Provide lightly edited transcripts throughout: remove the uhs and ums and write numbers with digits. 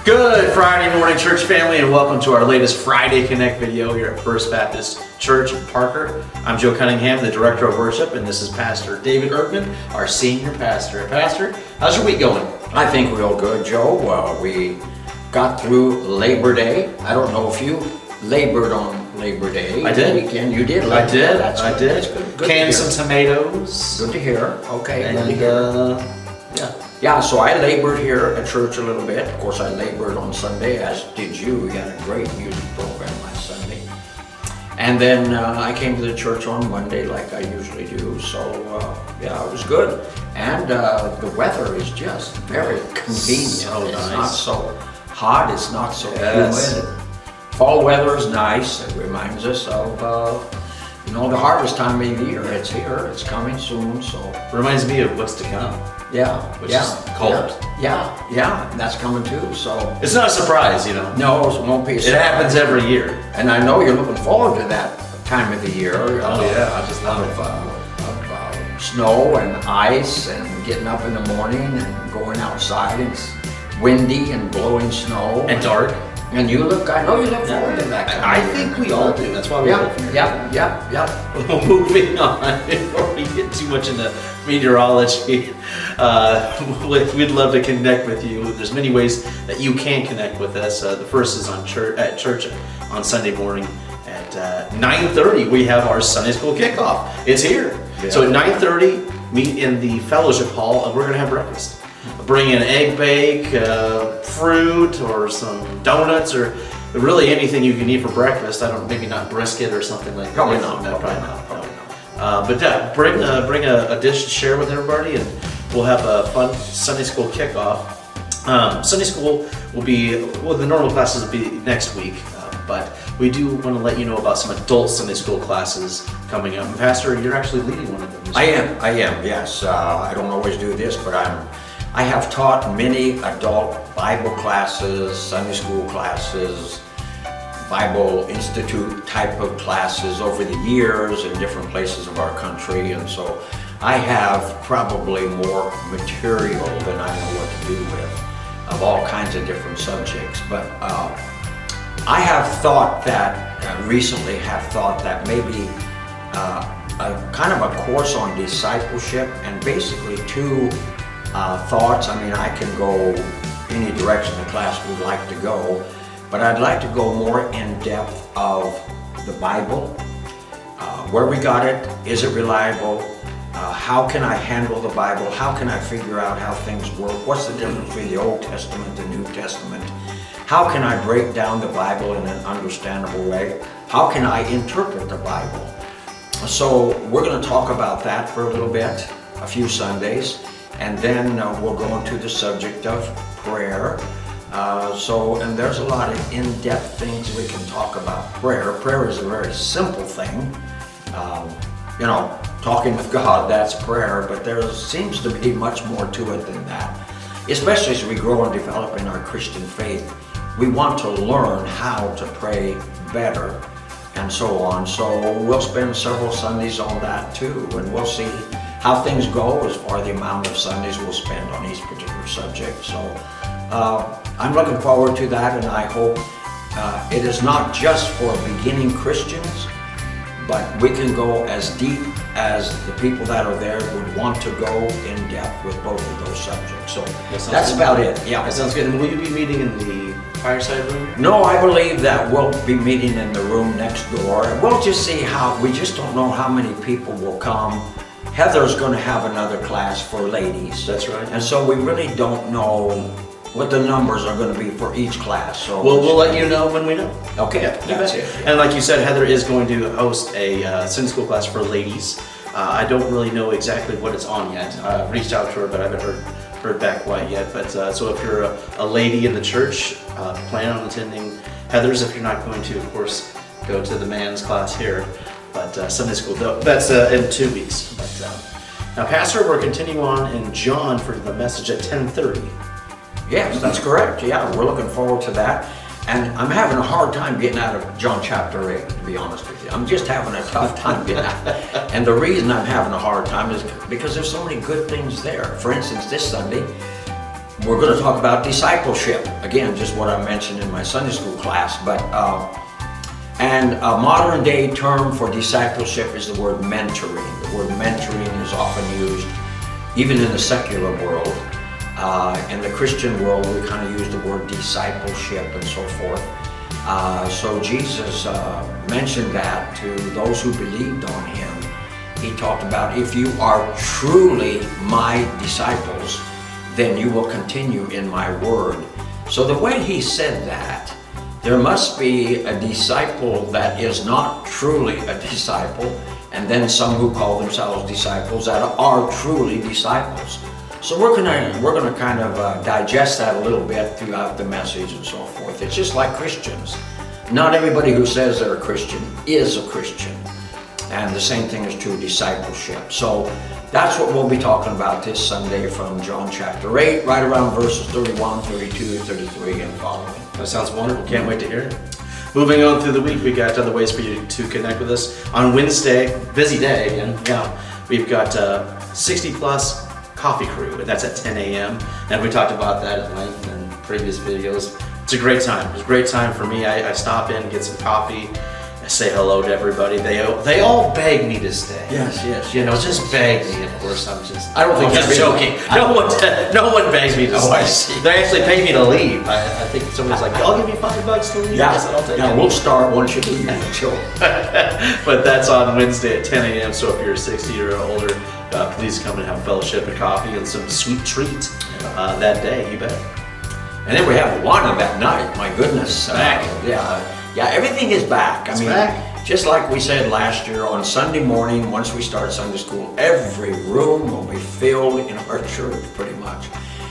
Good Friday morning, church family, and welcome to our latest Friday Connect video here at First Baptist Church in Parker. I'm Joe Cunningham, the Director of Worship, and this is Pastor David Erdman, our Senior Pastor. Pastor, how's your week going? I think we're all good, Joe. We got through Labor Day. I don't know if you labored on Labor Day. I did. Weekend. You did? I did. That's I good. did. That's good. Canned some tomatoes. Good to hear. Okay, And, good to hear. Yeah, so I labored here at church a little bit. Of course, I labored on Sunday, as did you. We had a great music program last Sunday. And then I came to the church on Monday like I usually do. So, yeah, it was good. And the weather is just very convenient. So it's nice. not so hot, it's not so Yes. humid. Fall weather is nice. It reminds us of, the harvest time of the year. It's here, it's coming soon, so. Reminds me of what's to come. Yeah, Which yeah, is cold. Yeah, and that's coming too, so. It's not a surprise, No, it won't be a It surprise. happens every year. And I know you're looking forward to that time of the year. I just love it. Of snow and ice and getting up in the morning and going outside and it's windy and blowing snow. And dark. And I know you look forward to that. I think we all do. That's why we live here. Yeah. Well, moving on, before we get too much into meteorology, we'd love to connect with you. There's many ways that you can connect with us. The first is at church on Sunday morning at 9:30. We have our Sunday school kickoff. It's here. Yeah. So at 9:30, meet in the fellowship hall, and we're going to have breakfast. Bring in egg bake, fruit, or some donuts, or really anything you can eat for breakfast. Maybe not brisket or something like that. Probably not. But yeah, bring a dish to share with everybody, and we'll have a fun Sunday school kickoff. Sunday school will be, the normal classes will be next week, but we do want to let you know about some adult Sunday school classes coming up. And Pastor, you're actually leading one of them. I am, yes. I don't always do this, but I have taught many adult Bible classes, Sunday school classes, Bible Institute type of classes over the years in different places of our country, and so I have probably more material than I know what to do with of all kinds of different subjects. But I have thought that, recently maybe a kind of a course on discipleship and basically two thoughts. I can go any direction the class would like to go, but I'd like to go more in depth of the Bible, where we got it, is it reliable, how can I handle the Bible, how can I figure out how things work, what's the difference between the Old Testament and New Testament, how can I break down the Bible in an understandable way, how can I interpret the Bible. So we're going to talk about that for a little bit, a few Sundays. And then we'll go into the subject of prayer. And there's a lot of in-depth things we can talk about prayer. Prayer is a very simple thing. Talking with God, that's prayer, but there seems to be much more to it than that. Especially as we grow and develop in our Christian faith, we want to learn how to pray better and so on. So we'll spend several Sundays on that too, and we'll see how things go as far as the amount of Sundays we'll spend on each particular subject. So I'm looking forward to that, and I hope it is not just for beginning Christians, but we can go as deep as the people that are there would want to go in depth with both of those subjects. So that's about it. Yeah, that sounds good. And will you be meeting in the fireside room? No, I believe that we'll be meeting in the room next door. We'll just see we just don't know how many people will come. Heather's going to have another class for ladies. That's right. And so we really don't know what the numbers are going to be for each class. So we'll let you know when we know. Okay, that's it. And like you said, Heather is going to host a Sunday school class for ladies. I don't really know exactly what it's on yet. I've reached out to her, but I haven't heard back quite yet. But so if you're a lady in the church, plan on attending Heather's. If you're not going to, of course, go to the man's class here. But Sunday school, that's in 2 weeks. But now, Pastor, we're continuing on in John for the message at 10:30. Yes, that's correct. Yeah, we're looking forward to that. And I'm having a hard time getting out of John chapter 8, to be honest with you. I'm just having a tough time getting out. And the reason I'm having a hard time is because there's so many good things there. For instance, this Sunday, we're going to talk about discipleship. Again, just what I mentioned in my Sunday school class. But and a modern day term for discipleship is the word mentoring. The word mentoring is often used even in the secular world. In the Christian world, we kind of use the word discipleship and so forth. So Jesus mentioned that to those who believed on him. He talked about, if you are truly my disciples, then you will continue in my word. So the way he said that, there must be a disciple that is not truly a disciple, and then some who call themselves disciples that are truly disciples. So we're gonna kind of digest that a little bit throughout the message and so forth. It's just like Christians. Not everybody who says they're a Christian is a Christian. And the same thing is true of discipleship. So that's what we'll be talking about this Sunday from John chapter 8, right around verses 31, 32, 33, and following. That sounds wonderful. Can't wait to hear it. Moving on through the week, we got other ways for you to connect with us. On Wednesday, busy day again, we've got 60 Plus Coffee Crew, and that's at 10 a.m. And we talked about that at length in previous videos. It's a great time. It's a great time for me. I stop in, get some coffee, I say hello to everybody. They all beg me to stay. Yes. You know, just beg me. Of course, I don't think I'm just joking. No one begs me to stay. I see. They actually pay me to leave. I think someone's like, "I'll give you $5 to leave." Yeah, I said, I'll take it. we'll start once you leave. Sure. But that's on Wednesday at 10 a.m. So if you're 60 or older, please come and have fellowship and coffee and some sweet treat that day. You bet. And then we have Awana that night. My goodness. Back. Yeah, everything is back. It's back. Just like we said last year, on Sunday morning, once we start Sunday school, every room will be filled in our church, pretty much.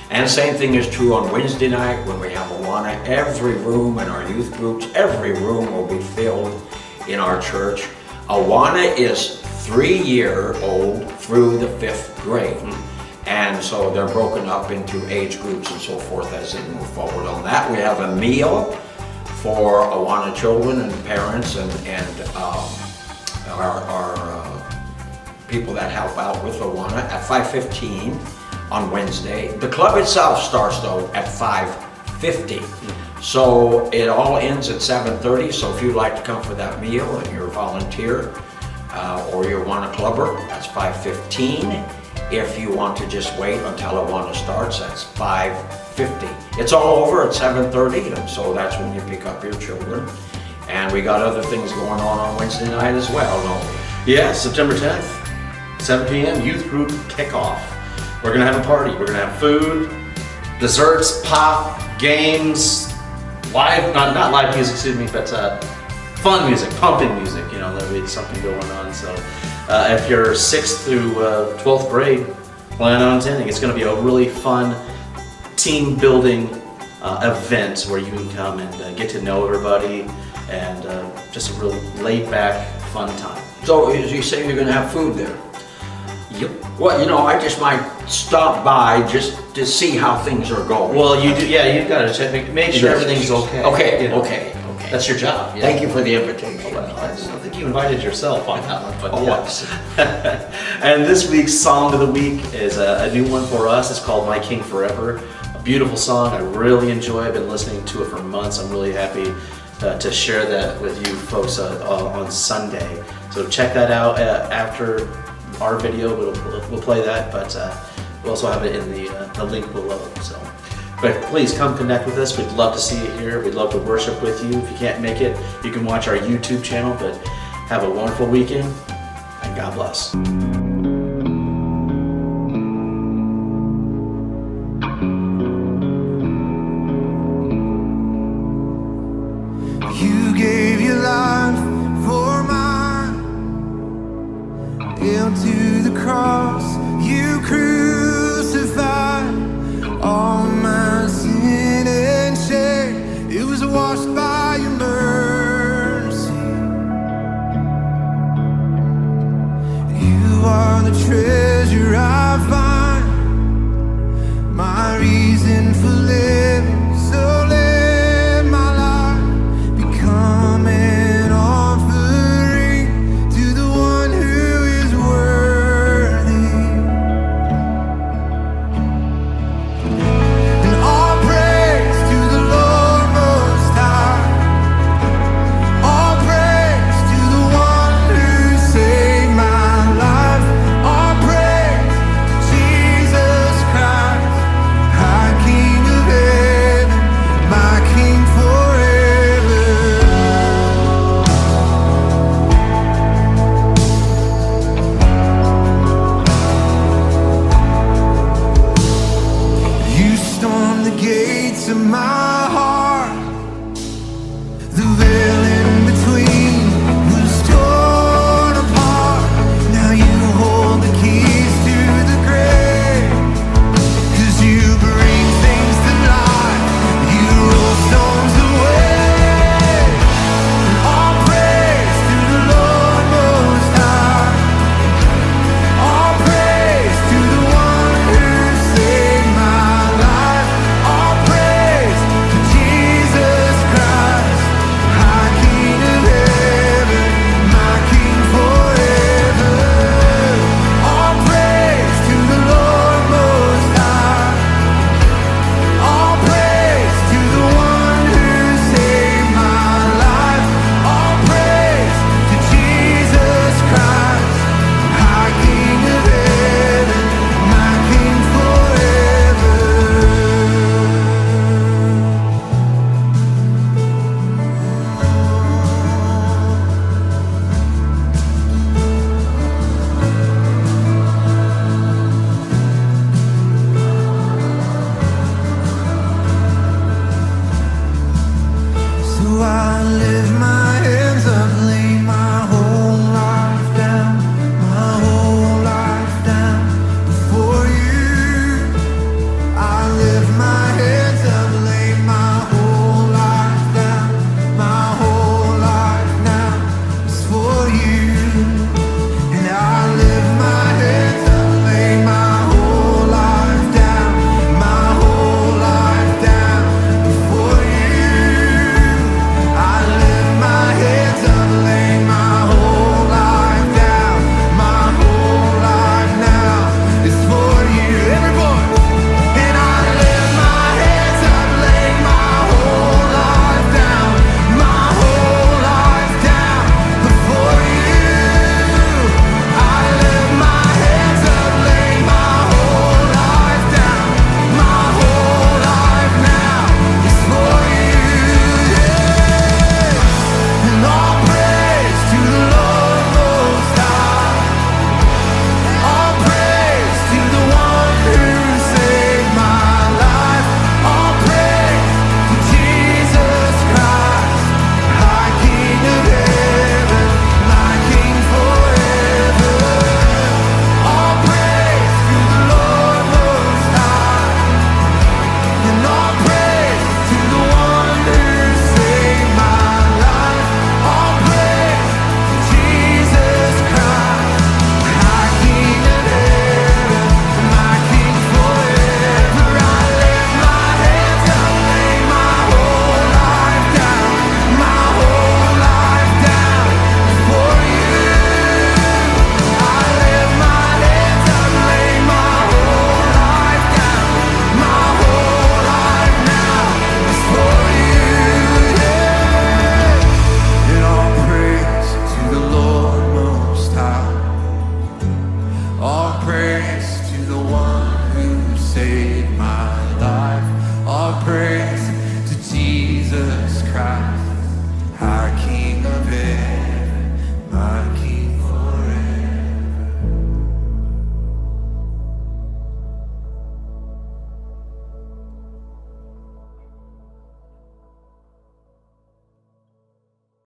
And same thing is true on Wednesday night when we have Awana. Every room in our youth groups, every room will be filled in our church. Awana is 3-year-old through the 5th grade. And so they're broken up into age groups and so forth as they move forward on that. We have a meal for Awana children and parents and our people that help out with Awana at 5:15 on Wednesday. The club itself starts though at 5:50. So it all ends at 7:30. So if you'd like to come for that meal and you're a volunteer or you're Awana clubber, that's 5:15. If you want to just wait until Awana starts, that's 5:50. It's all over at 7:30, and so that's when you pick up your children. And we got other things going on Wednesday night as well, don't we? Yeah, September 10th, 7 p.m. youth group kickoff. We're gonna have a party. We're gonna have food, desserts, pop, games, live, not live music, excuse me, but fun music, pumping music. You know, there'll be something going on. So if you're 6th through 12th grade, plan on attending. It's gonna be a really fun team building event where you can come and get to know everybody and just a really laid back, fun time. So as you say, you're going to have food there? Yep. Well, you know, I just might stop by just to see how things are going. Well, you do. Yeah, you've got to check, make sure everything's okay. Okay, you know. okay. That's your job. Yeah. Thank you for the invitation. Well, I don't think you invited yourself on that one, but yes. And this week's song of the week is a new one for us. It's called "My King Forever." A beautiful song. I really enjoy. I've been listening to it for months. I'm really happy to share that with you folks on Sunday. So check that out after our video. We'll play that, but we'll also have it in the link below. So. But please come connect with us. We'd love to see you here. We'd love to worship with you. If you can't make it, you can watch our YouTube channel. But have a wonderful weekend, and God bless. You gave your life for mine, nailed to the cross, you crucified all my sin and shame. It was washed by your mercy. You are the treasure I find.